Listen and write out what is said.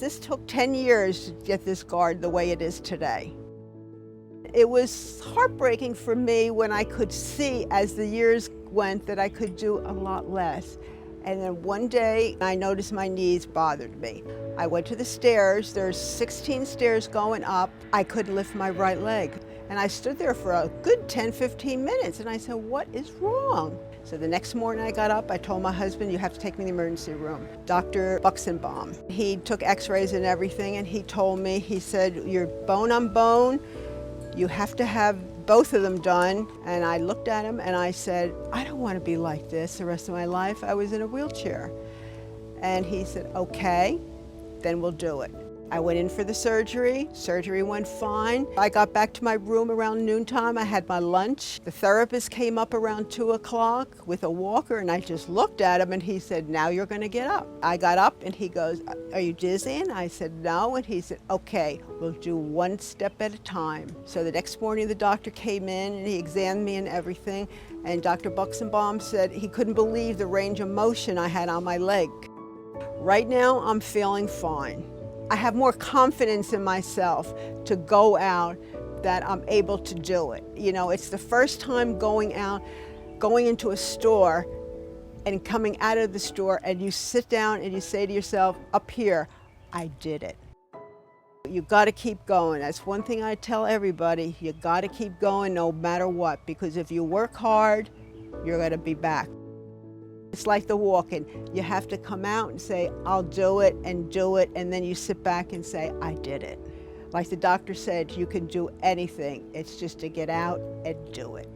This took 10 years to get this guard the way it is today. It was heartbreaking for me when I could see as the years went that I could do a lot less. And then one day I noticed my knees bothered me. I went to the stairs, there's 16 stairs going up. I couldn't lift my right leg. And I stood there for a good 10-15 minutes and I said, what is wrong? So the next morning I got up, I told my husband, you have to take me to the emergency room. Dr. Buxbaum, he took x-rays and everything and he told me, he said, you're bone on bone, you have to have both of them done. And I looked at him and I said, I don't want to be like this the rest of my life. I was in a wheelchair. And he said, okay, then we'll do it. I went in for the surgery. Surgery went fine. I got back to my room around noontime. I had my lunch. The therapist came up around 2 o'clock with a walker and I just looked at him and he said, now you're gonna get up. I got up and he goes, are you dizzy? And I said, no. And he said, okay, we'll do one step at a time. So the next morning the doctor came in and he examined me and everything. And Dr. Buxbaum said he couldn't believe the range of motion I had on my leg. Right now, I'm feeling fine. I have more confidence in myself to go out that I'm able to do it. You know, it's the first time going out, going into a store and coming out of the store and you sit down and you say to yourself, up here, I did it. You gotta keep going. That's one thing I tell everybody. You gotta keep going no matter what, because if you work hard, you're gonna be back. It's like the walking. You have to come out and say, I'll do it, and then you sit back and say, I did it. Like the doctor said, you can do anything. It's just to get out and do it.